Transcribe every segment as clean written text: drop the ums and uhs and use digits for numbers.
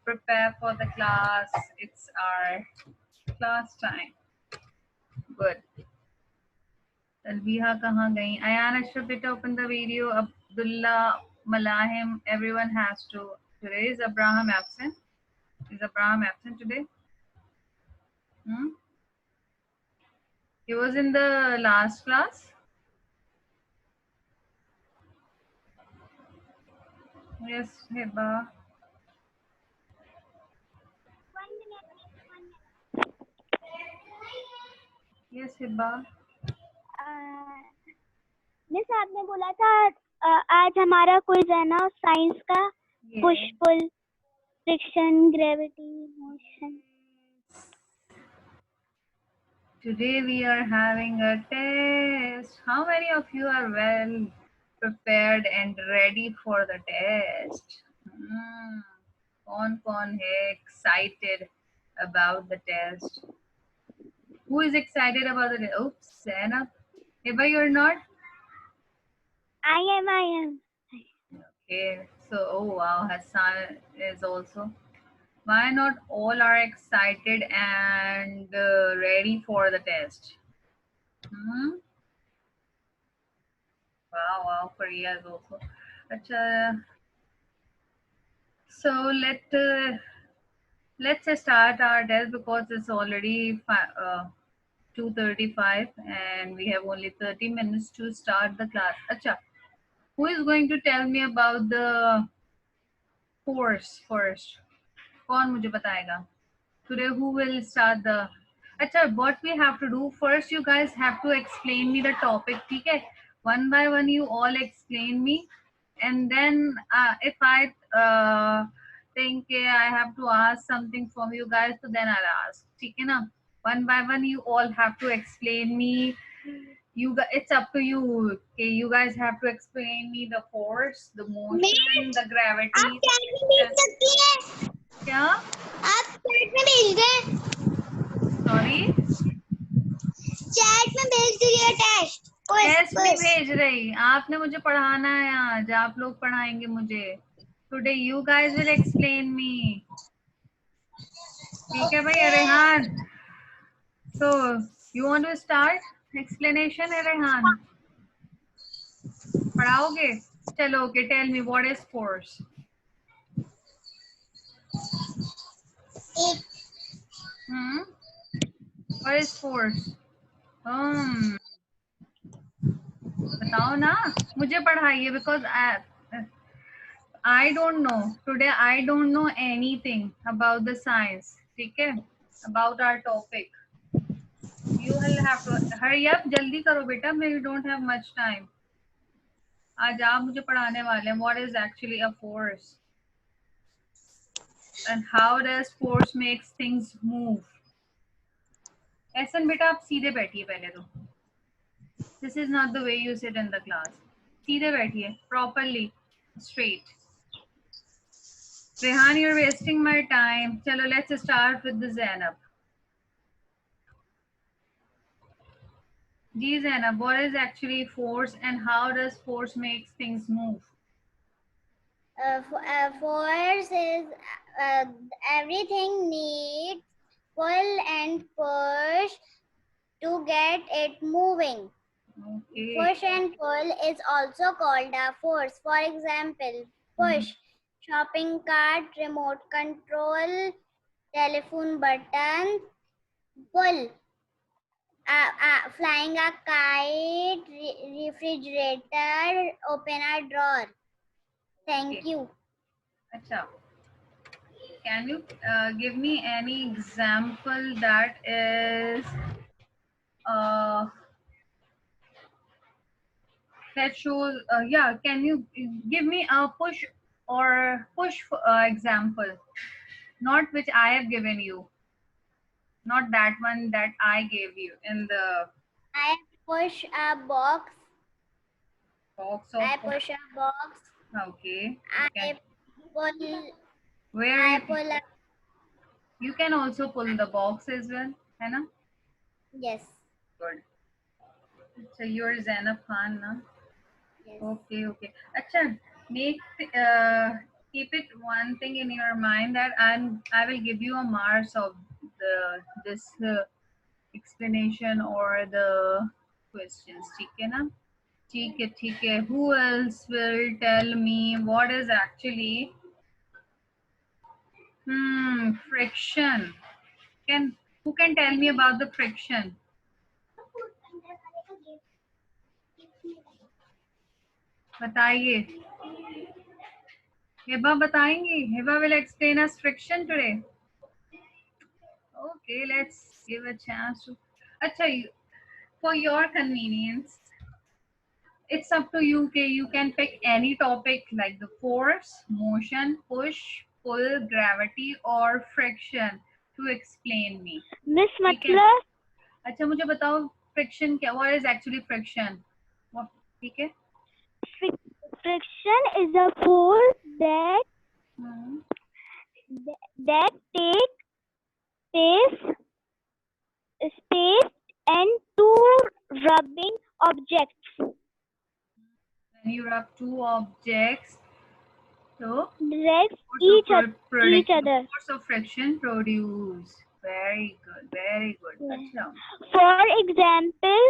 prepare for the class. It's our class time. Good. Talbiha kahan gayi? Ayan, Ashraf, beta open the video. Abdullah, Malahim, everyone has to. Today is Abraham absent. Is Abraham absent today? He was in the last class. Yes, Heba. Yes, Heba. Miss आपने बोला था आज हमारा quiz है ना science का push pull friction gravity motion Today we are having a test. How many of you are well prepared and ready for the test? कौन है excited about the test? Who is excited about the test? Oops, Zainab. Heba, you're not? I am. Okay, so oh wow, Hassan is also. Why not all are excited and ready for the test? Wow, Korea is also. Achha. So let's start our test because it's already 2:35 and we have only 30 minutes to start the class. Achha, who is going to tell me about the force first? कौन मुझे बताएगा? Today who will start the? Achha, what we have to do first? You guys have to explain me the topic. ठीक है? One by one, you all explain me, and then if I think I have to ask something from you guys, so then I'll ask. ठीक है ना? One by one, you all have to explain me. It's up to you. Okay, you guys have to explain me the force, the motion, the gravity. आप chat में भेज सकती हैं क्या? आप चैट में भेज दें Sorry. चैट में भेज दीजिए टेस्ट टेस्ट नहीं भेज रही, आपने मुझे पढ़ाना है आज, आप लोग पढ़ाएंगे मुझे. Today you guys will explain me. ठीक है भाई Rehan. So you want to start explanation है रेहान? पढ़ाओगे? चलो okay, tell me what is force. What is force? बताओ ना, मुझे पढ़ाइए because I don't know. Today I don't know anything about the science. ठीक है? About our topic. You will have to hurry up. जल्दी करो बेटा. We don't have much time. आज आप मुझे पढ़ाने वाले हैं. What is actually a force? And how does force makes things move? ऐसन बेटा आप सीधे बैठिए पहले तो. This is not the way you sit in the class. सीधे बैठिए. Properly. Straight. Rehan, you're wasting my time. Chalo, let's start with the Zainab. Ji Zainab, what is actually force and how does force makes things move? Force is everything needs pull and push to get it moving. Okay. Push and pull is also called a force. For example, push, shopping cart, remote control, telephone button. Pull, flying a kite, refrigerator, open a drawer. Thank you. Acha. Can you give me any example that is that shows yeah, can you give me a push example, not which I have given you, not that one that I gave you in the I push a box. Box of I push a box. Okay. I pull. Where I pull a. You can also pull the box as well, है ना? Yes. Good. So you're Zainab Khan, na? Yes. Okay. अच्छा, make keep it one thing in your mind that I will give you a marks of this explanation or the questions. ठीक है ना? ठीक है. Who else will tell me what is actually friction? Who can tell me about the friction? बताइए. Hiba बताएंगी. Hiba will explain us friction today. Okay, let's give a chance to. Acha, for your convenience, it's up to you. Okay, you can pick any topic like the force, motion, push, pull, gravity, or friction to explain me. Miss ठीक है? मतलब अच्छा मुझे बताओ friction क्या? What is actually friction? What? ठीक है? friction is a force that take space and two rubbing objects. When you rub two objects, so Direct each other. Force of friction produce. Very good. Very good. Yeah. Achha. For example,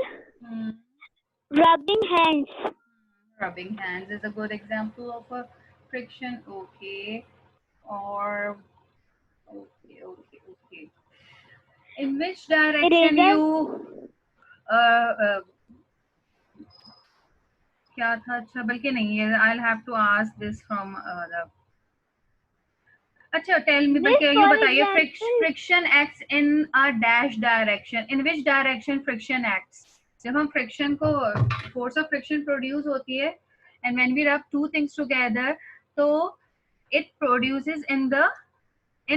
rubbing hands. Rubbing hands is a good example of a friction. Okay. Or okay. In which direction you क्या था? अच्छा बल्कि नहीं है. I'll have to ask this from the. अच्छा tell me बल्कि ये बताइए friction acts in a dash direction. In which direction friction acts? जब हम friction को force of friction produce होती है and when we rub two things together तो it produces in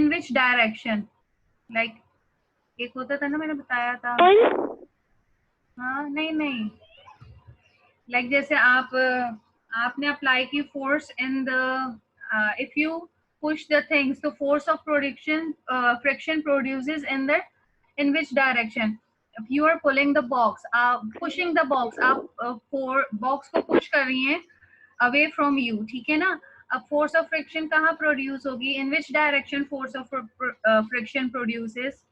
which direction? Like एक होता था ना मैंने बताया था. हाँ नहीं like जैसे आपने apply की force in the if you push the things the force of friction produces in which direction? If you are pulling the box pushing the box आप box को push कर रही हैं away from you. ठीक है ना? अब force of friction कहाँ produce होगी? In which direction force of friction produces?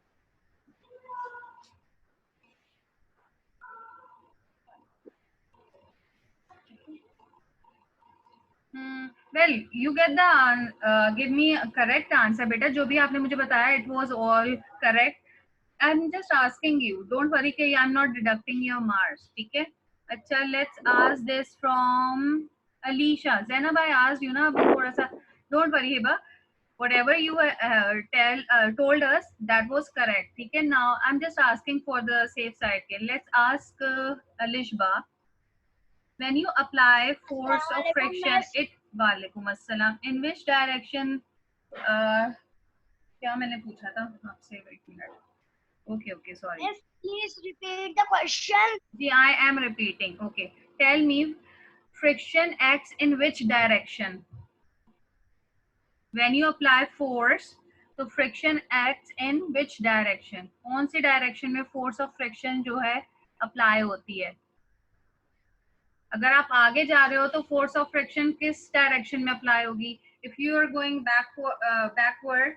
Well, you get the give me a correct answer, बेटा. जो भी आपने मुझे बताया, it was all correct. I'm just asking you. Don't worry कि I'm not deducting your marks. ठीक है? अच्छा, let's ask this from Alicia. Zainab, I asked you ना अभी थोड़ा सा. Don't worry, Hiba. Whatever you told us, that was correct. ठीक है? Now I'm just asking for the safe side. Okay? Let's ask Alishba. When you apply force of friction, it वालेकुम अस्सलाम. In which direction? क्या मैंने पूछा था आपसे? Wait a minute. Okay, sorry. Yes, please repeat the question. Yeah, I am repeating. Okay, tell me, friction acts in which direction? When you apply force, तो friction acts in which direction? कौन सी direction में force of friction जो है apply होती है? अगर आप आगे जा रहे हो तो force of friction किस direction में apply होगी? If you are going backward,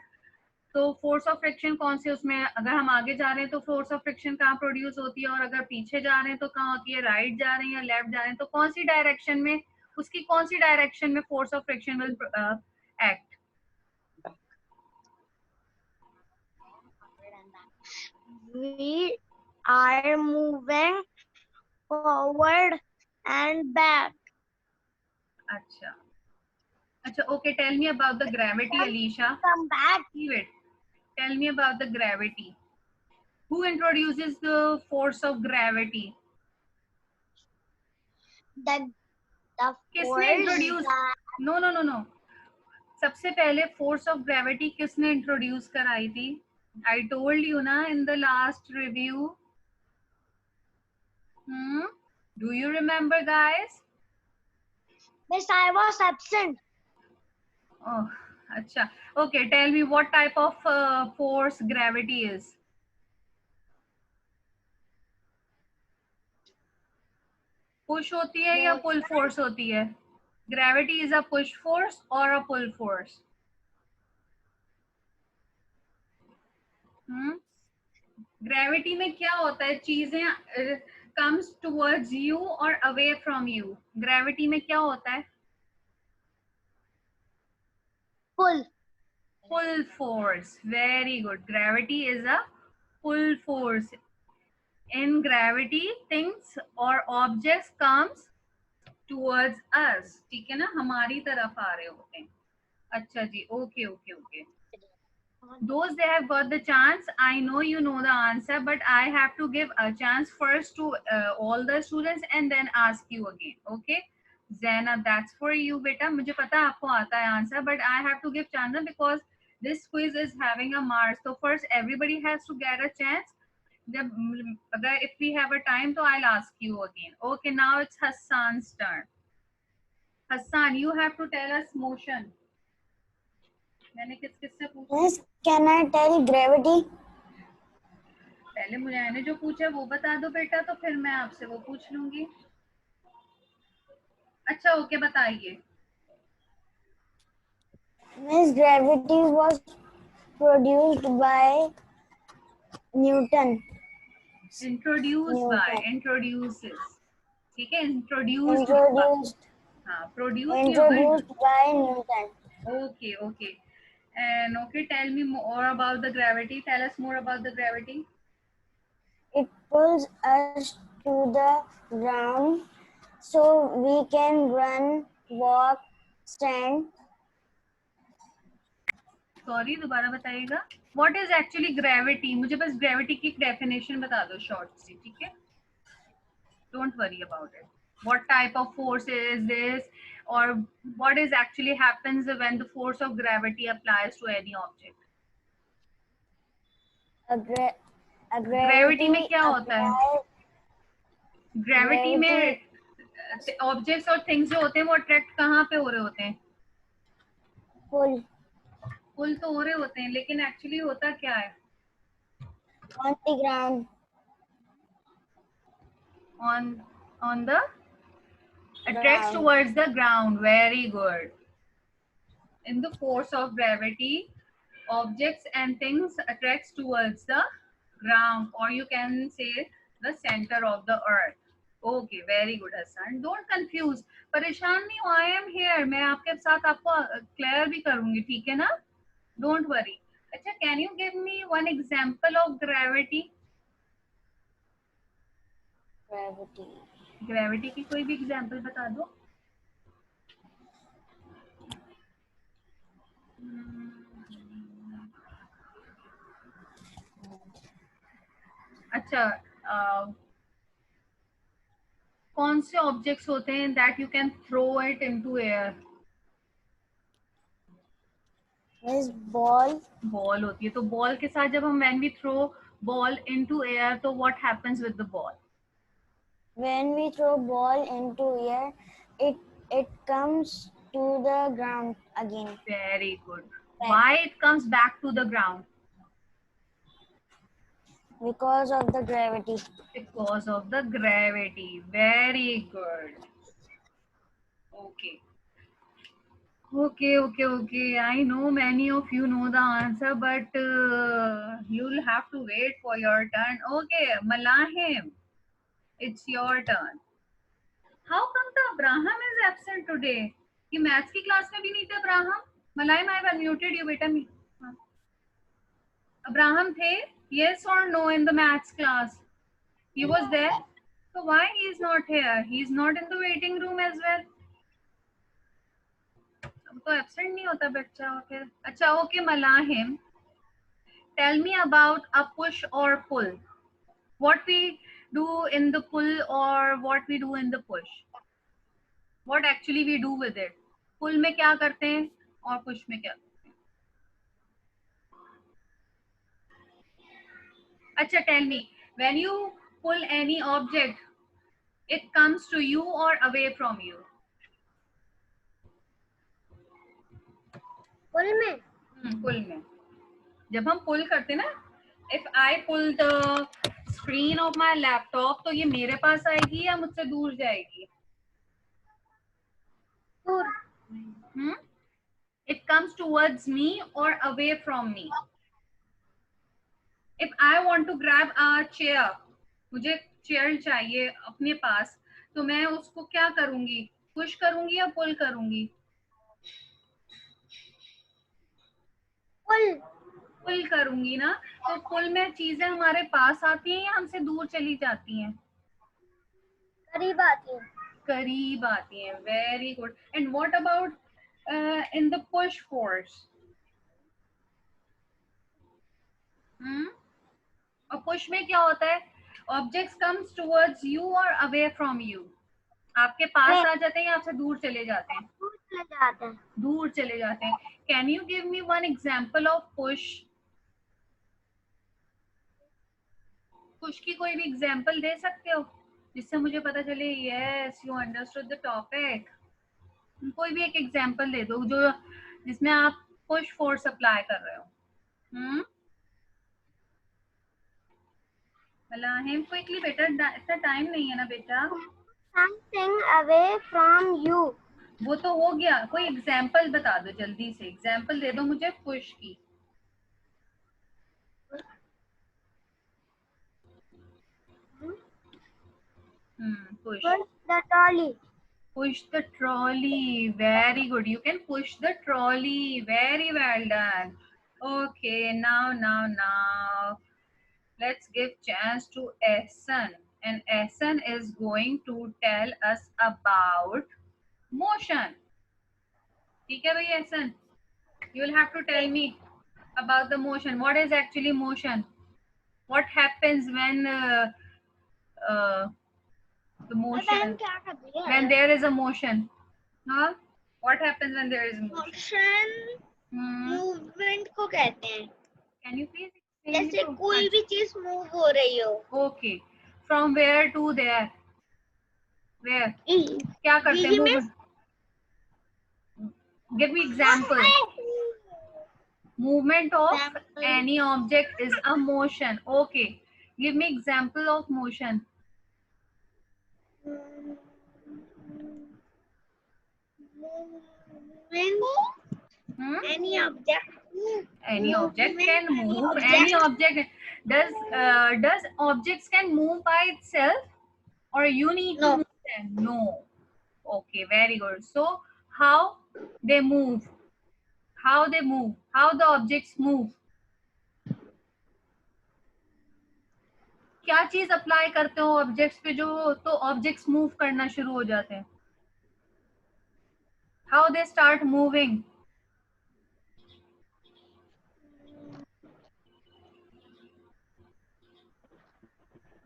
तो force of friction कौन सी उसमें? अगर हम आगे जा रहे हैं तो force of friction कहाँ produce होती है और अगर पीछे जा रहे हैं तो कहाँ होती है? Right जा रहे हैं या left जा रहे हैं तो कौन सी direction में उसकी कौन सी direction में force of friction will act? We are moving forward and back. अच्छा, okay. Tell me about the gravity, Alicia. Come back. Wait. Tell me about the gravity. Who introduces the force of gravity? The किसने introduce? No. सबसे पहले force of gravity किसने introduce कराई थी? I told you ना in the last review. Do you remember, guys? Miss, I was absent. Oh, अच्छा. Okay, tell me what type of force gravity is? Push होती है या pull force होती है? Gravity is a push force or a pull force? Gravity में क्या होता है, चीजें comes towards you or away from you? Gravity में क्या होता है? Pull. Pull force. Very good. Gravity is a pull force. In gravity, things or objects comes towards us. ठीक है ना, हमारी तरफ आ रहे होते हैं. अच्छा जी, okay, okay, okay. Those they have got the chance, I know you know the answer, but I have to give a chance first to all the students and then ask you again. Okay, Zainab, that's for you beta. मुझे पता है आपको आता है answer, but I have to give chance because this quiz is having a mark. So first everybody has to get a chance. If we have a time, so I'll ask you again. Okay, now it's Hassan's turn. Hassan, you have to tell us motion. मैंने किससे पूछा? Miss, can I tell gravity? पहले मुझे ने जो पूछा वो बता दो बेटा, तो फिर मैं आपसे वो पूछ लूंगी. अच्छा ओके, बताइए. Miss, gravity was produced by Newton. Introduce by, introduces. ठीक है, इंट्रोड्यूस्ड. हाँ, प्रोड्यूस नहीं होगा. Introduced by Newton. Okay okay. And okay, tell me more about the gravity. Tell us more about the gravity. It pulls us to the ground so we can run, walk, stand. Sorry, दोबारा बताइएगा. What is actually gravity? मुझे बस gravity की definition बता दो short सी. ठीक है, don't worry about it. What type of force is this, or what is actually happens when the force of gravity applies to any object? Gravity में क्या होता है? ग्रेविटी में ऑब्जेक्ट्स और थिंग्स जो होते हैं वो अट्रैक्ट कहाँ पे हो रहे होते हैं? पुल तो हो रहे होते हैं, लेकिन एक्चुअली होता क्या है? On the ground. On the attracts towards the ground. Very good. In the force of gravity, objects and things attracts towards the ground, or you can say the center of the earth. Okay, very good Hassan. Don't confuse. परेशान नहीं हो, I am here. मैं आपके साथ आपको clear भी करूंगी, ठीक है ना? Don't worry. अच्छा, can you give me one example of gravity? Gravity की कोई भी एग्जाम्पल बता दो. अच्छा, कौन से ऑब्जेक्ट्स होते हैं that you can throw it into air? Ball होती है. तो बॉल के साथ जब हम when we throw ball into air, तो what happens with the ball? When we throw ball into air, it comes to the ground again. Very good. Why it comes back to the ground? Because of the gravity. Because of the gravity. Very good. Okay. Okay. I know many of you know the answer, but you'll have to wait for your turn. Okay, Malahim, it's your turn. How come the Abraham is absent today? ये maths की class में भी नहीं थे Abraham. Malahim, I have unmuted you, बेटा. Abraham थे? Yes or no in the maths class? He was there. So why he is not here? He is not in the waiting room as well. तो absent नहीं होता बच्चा फिर. अच्छा okay Malahim, tell me about a push or pull. What we do in the pull or what we do in the push? What actually we do with it? Pull में क्या करते हैं और push में क्या करते हैं? अच्छा, tell me, when you pull any object, it comes to you or away from you? पुल में. जब हम पुल करते ना, if I pull the screen of my laptop, तो ये मेरे पास आएगी या मुझसे दूर जाएगी? दूर. It comes towards me or away from me. If I want to grab a chair, मुझे चेयर चाहिए अपने पास, तो मैं उसको क्या करूंगी? पुश करूंगी या पुल करूंगी? पुल. पुल करूंगी ना. तो पुल में चीजें हमारे पास आती हैं या हमसे दूर चली जाती हैं? करीब आती है. करीब आती हैं. Very good. And what about in the push force? और पुश में क्या होता है? ऑब्जेक्ट्स कम्स टुवर्ड्स यू और अवे फ्रॉम यू. आपके पास आ जाते हैं या आपसे दूर चले जाते हैं? दूर चले जाते हैं. दूर चले जाते हैं. Can you give me one example of push? Push की कोई भी एग्जांपल दे सकते हो जिससे मुझे पता चले yes you understood the topic. कोई भी एक एग्जांपल दे दो जो जिसमें आप पुश फोर्स अप्लाई कर रहे हो. मलाहिम क्विकली बेटा, इतना टाइम नहीं है ना बेटा. Something away from you. वो तो हो गया. कोई एग्जांपल बता दो जल्दी से. एग्जांपल दे दो मुझे पुश की. Push. Push the trolley. Push the trolley. Very good. You can push the trolley. Very well done. Okay, now. Let's give chance to Ehsan. And Ehsan is going to tell us about motion. ठीक है भाई Ehsan? You will have to tell me about the motion. What is actually motion? What happens when the motion? When there is a motion? Huh? What happens when there is motion? Movement को कहते हैं. Can you please explain? जैसे कोई भी चीज move हो रही हो. Okay. From where to there? Where? क्या करते हैं? Move. Give me example. Movement of any object is a motion. Okay. Give me example of motion. Any object. Any object can move. Any object. Does objects can move by itself, or you need to move them? No. Okay, very good. So how they move? How they move? How the objects move? क्या चीज apply करते हो objects पे जो तो objects move करना शुरू हो जाते हैं? How they start moving?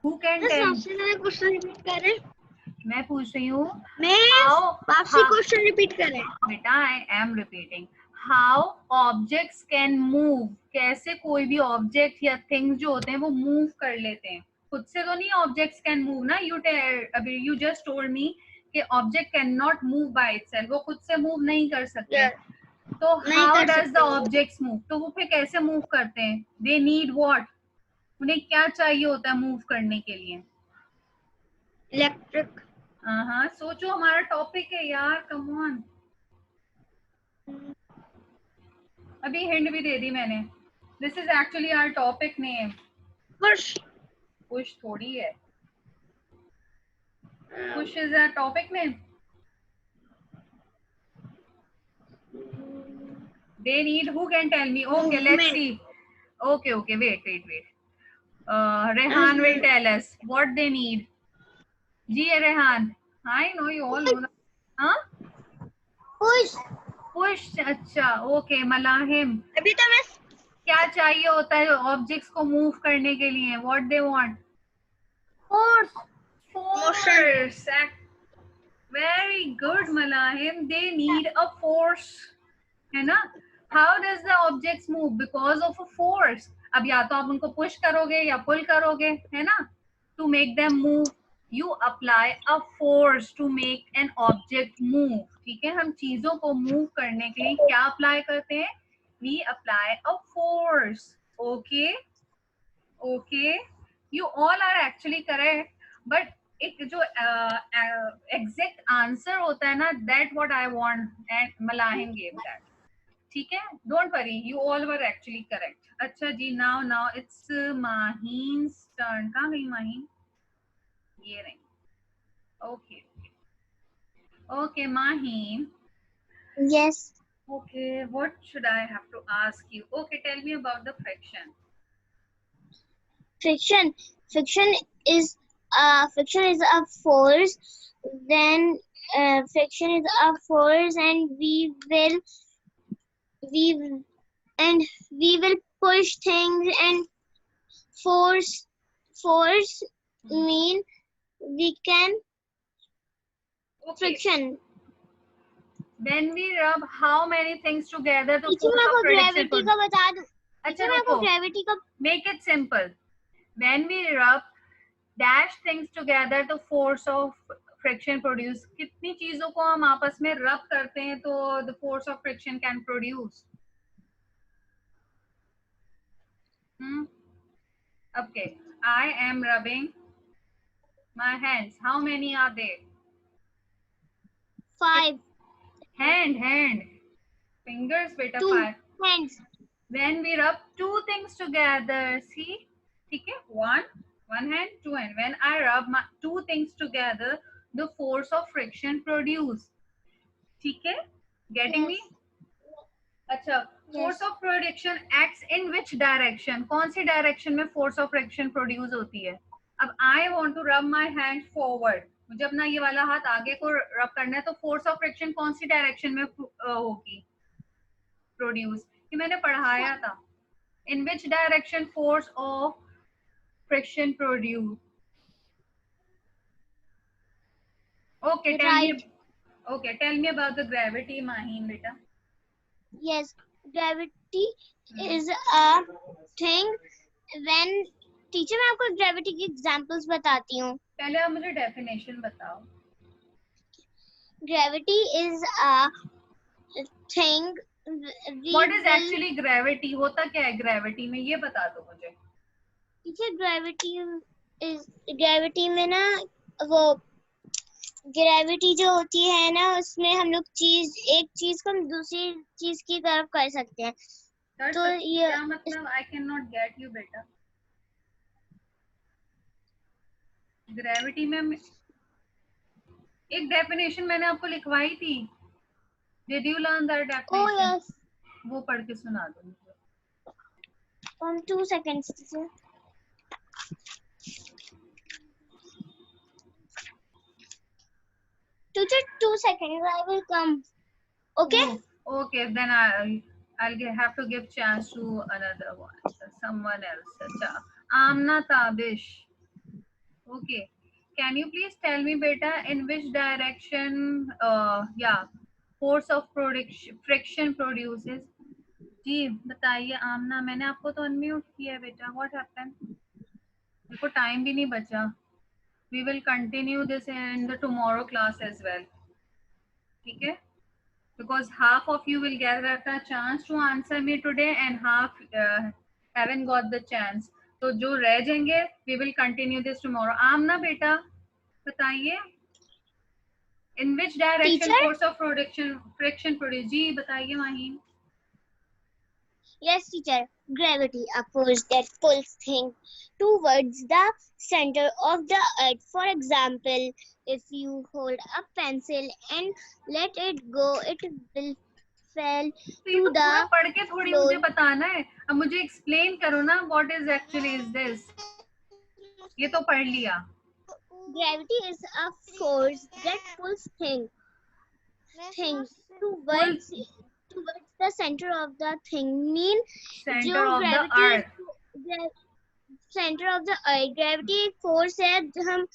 Who can tell? Question repeat करें. मैं पूछ रही हूँ. वापसी क्वेश्चन रिपीट करें. बेटा I am repeating. How objects can move. कैसे कोई भी ऑब्जेक्ट या थिंग्स जो होते हैं वो मूव कर लेते हैं. खुद से तो नहीं ऑब्जेक्ट्स कैन मूव ना. यू जस्ट टोल्ड मी कि object can not move by itself. वो खुद से मूव नहीं कर सकते. तो how does the objects move? तो वो फिर कैसे मूव करते हैं? They need what? उन्हें क्या चाहिए होता है मूव करने के लिए? इलेक्ट्रिक. हाँ, सोचो. हमारा टॉपिक है यार. Come on. अभी हिंट भी दे दी मैंने. This is actually our topic name. Push. Push थोड़ी है. Push is a topic name. They need. Who can tell me? Okay, let's see. Okay, wait. Rehan will tell us what they need. जी Rehan. I know you all know. हाँ? Push. अच्छा. Okay, Malahim. अभी तो मैं. क्या चाहिए होता है ऑब्जेक्ट्स को मूव करने के लिए? What they want? Force. Very good, Malahim. They need a force. है ना? How does the objects move? Because of a force. अब या तो आप उनको पुश करोगे या पुल करोगे, है ना? To make them move, you apply a force to make an object move. ठीक है? हम चीजों को मूव करने के लिए क्या अप्लाई करते हैं? We apply a force. Okay? You all are actually correct, but एक जो एग्जैक्ट आंसर होता है ना, that what I want, and Malahin gave that. ठीक है, don't worry, you all were actually correct. अच्छा जी, नाउ इट्स माहीन टर्न. कहाँ गई माहीन? ये रही. Okay okay Maheen. Yes. Okay, what should I have to ask you? Okay, tell me about the friction. Friction. Friction is a force. Then friction is a force, and we and we will push things, and force mean we can Okay, friction. when we rub how many things together to teacher force मैं of आपको friction gravity का बता दूं. अच्छा teacher मैं आपको रुको, gravity का make it simple. When we rub dash things together to force of friction produce. कितनी चीजों को हम आपस में rub करते हैं तो the force of friction can produce? Okay, I am rubbing my hands. How many are there? 5. Hand. Fingers, beta. 2 5. hands. When we rub two things together, see, ठीक है, one hand, two hand. When I rub my two things together, the force of friction produce. ठीक है, getting me? अच्छा, force of production acts in which direction? कौन सी direction में force of friction produce होती है? अब I want to rub my hand forward. मुझे अपना ये वाला हाथ आगे को rub करना है, तो force of friction कौन सी direction में होगी? Produce. ये मैंने पढ़ाया था. In which direction force of friction produce? Okay, tell me about the gravity, Maheen, beta. Yes, gravity is a thing when teacher मैं आपको ग्रेविटी की एग्जांपल्स बताती हूँ. पहले आप मुझे डेफिनेशन बताओ. Gravity is a thing. What is actually gravity? होता क्या है gravity में, ये बता दो मुझे. टीचर ग्रेविटी में ना वो ग्रेविटी जो होती है ना, उसमें हम लोग एक चीज को दूसरी चीज की तरफ कर सकते हैं. तो ये क्या मतलब? I cannot get you, बेटा. ग्रेविटी में एक डेफिनेशन मैंने आपको लिखवाई थी. Did you learn that definition? Oh yes. वो पढ़ के सुना दो मुझे. 2 seconds. Teacher, 2 seconds. I will come. Okay. Okay, then I'll have to give chance to another one, someone else. Acha. Amna Tabish. Okay. Can you please tell me, beta, in which direction, force of friction produces? जी बताइए आमना. मैंने आपको तो unmute किया है बेटा. What happened? मेरे को time भी नहीं बचा. We will continue this in the tomorrow class as well. ठीक है? Because half of you will get a chance to answer me today and half haven't got the chance. तो जो रह जाएंगे, we will continue this tomorrow. आमना बेटा बताइए. In which direction force of friction produce? जी बताइए Maheen. Yes, teacher. Gravity, a force that pulls things towards the center of the earth. For example, if you hold a pencil and let it go, it will fall to the पढ़ के थोड़ी मुझे बताना है. अब मुझे explain करो ना. What is actually is this? ये तो पढ़ लिया. Gravity is a force that pulls things towards the center of the thing. Mean center of the earth. Center of the earth. Gravity force है हम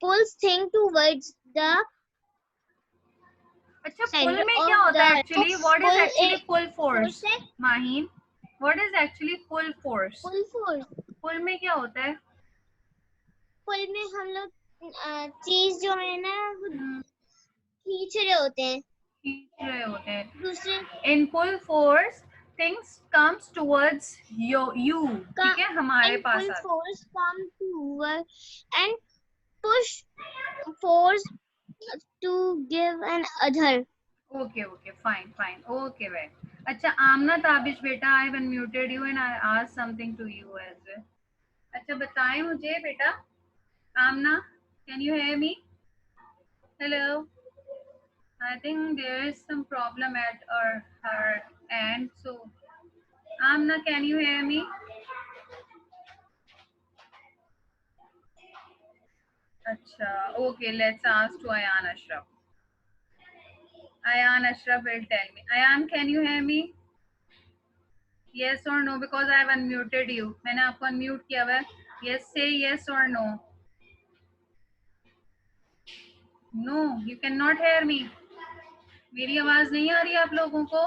pulls thing towards the अच्छा, pull में क्या होता है actually? What is actually pull force? Maheen, what is actually pull force? Pull में क्या होता है? Pull में हम लोग चीज जो है ना खींच रहे होते हैं. In pull force, things comes towards you. ठीक है, हमारे पास. In pull force come towards and push force to give an other. Okay, okay, fine, fine. Okay, well. अच्छा, आमना ताबिश बेटा, I have unmuted you and I asked something to you as well. अच्छा, बताएं मुझे बेटा. Amna, can you hear me? Hello. I think there is some problem at her end. So, Amna, can you hear me? Acha, okay, let's ask to Ayan Ashraf. Ayan Ashraf will tell me. Ayan, can you hear me? Yes or no? Because I have unmuted you. मैंने आपको unmute किया हुआ है. Yes, say yes or no. No, you cannot hear me. मेरी आवाज नहीं आ रही है आप लोगों को?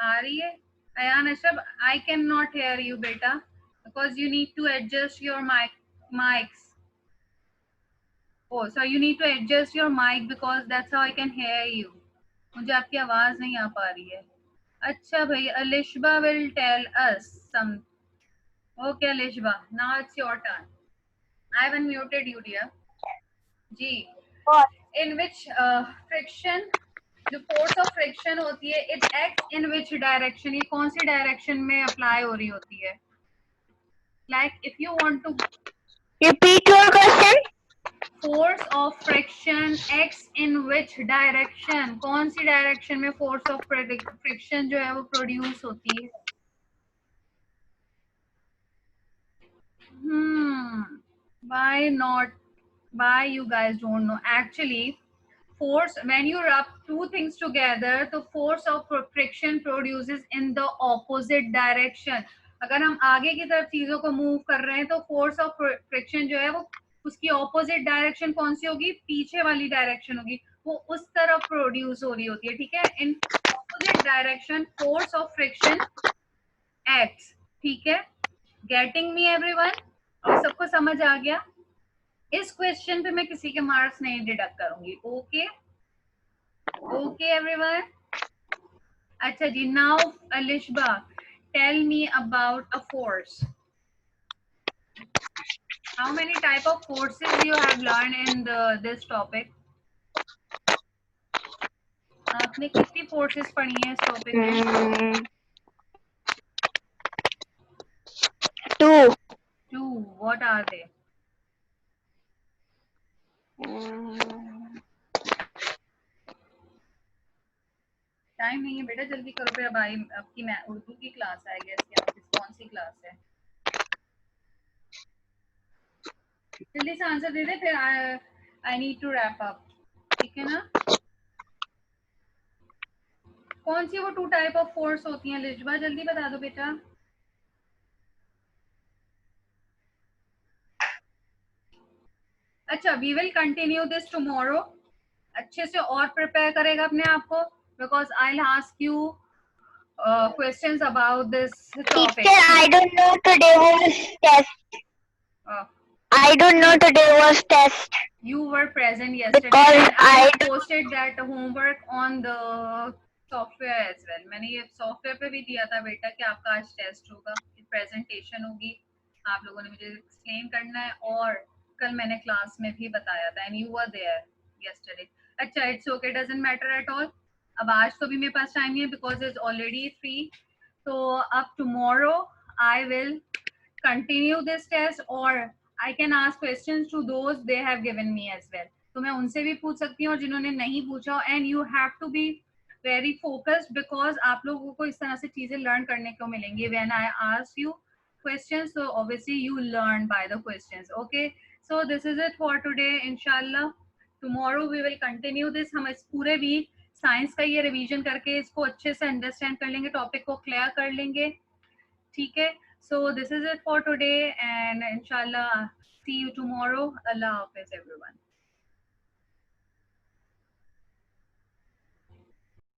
आ रही है? Ayan Ashraf, I cannot hear you, beta, because you need to adjust your mics. Oh, so you need to adjust your mic because that's how I can hear you. मुझे आपकी आवाज नहीं आ पा रही है. अच्छा भाई, Alishba will tell us some. Okay, Alishba, now it's your turn. I have unmuted you, dear. Ji. In which friction, जो force of friction होती है, it acts in which direction? ये कौन सी direction में apply हो रही होती है? Like if you want to Repeat your question. force of friction acts in which direction? कौन सी direction में force of friction जो है वो produce होती है? Why not? Why you guys don't know? Actually, force, when you rub two things together, the force of friction produces in the opposite direction. अगर हम आगे की तरफ चीजों को मूव कर रहे हैं तो फोर्स ऑफ फ्रिक्शन जो है वो उसकी ऑपोजिट डायरेक्शन कौन सी होगी? पीछे वाली डायरेक्शन होगी, वो उस तरफ प्रोड्यूस हो रही होती है. ठीक है, in opposite direction force of friction acts. ठीक है, गेटिंग मी एवरीवन? और सबको समझ आ गया? इस क्वेश्चन पे मैं किसी के मार्क्स नहीं डिडक्ट करूंगी. Okay okay everyone. अच्छा जी, now Alishba, tell me about a force. How many type of forces you have learn in this topic? आपने कितनी फोर्सेस पढ़ी हैं इस टॉपिक में? Two. What are they? Time नहीं है बेटा, जल्दी करो. फिर अब आपकी उर्दू की क्लास है, आई गेस, या कौन सी क्लास है? जल्दी से आंसर दे दे, फिर I need to wrap up. ठीक है ना? कौन सी वो टू टाइप ऑफ फोर्स होती हैं लिजबा? जल्दी बता दो बेटा. अच्छा, we will continue this tomorrow. अच्छे से और प्रिपेयर करेगा अपने आप को, because I will ask you questions about this topic. Teacher, I don't know today was test. I don't know today was test. You were present yesterday. Because I posted that homework on the software as well. मैंने ये software पे भी दिया था बेटा कि आपका आज टेस्ट होगा, प्रेजेंटेशन होगी, आप लोगों ने मुझे एक्सप्लेन करना है, और कल मैंने क्लास में भी बताया था, and you were there yesterday. अच्छा, it's okay, doesn't matter at all. अब आज तो भी मेरे पास टाइम नहीं है because it's already 3. So अब tomorrow I will continue this test, or I can ask questions to those they have given me as well. तो मैं उनसे भी पूछ सकती हूँ और जिन्होंने नहीं पूछा. and you have to be very focused because आप लोगों को इस तरह से चीजें लर्न करने को मिलेंगी. when I ask you questions, so obviously you learn by the questions. Okay, so this is it for today. inshallah tomorrow we will continue this. हम इस पूरे वीक साइंस का ये रिवीजन करके इसको अच्छे से अंडरस्टैंड कर लेंगे, टॉपिक को क्लियर कर लेंगे. ठीक है, so this is it for today, and inshallah see you tomorrow. Allah Hafiz everyone.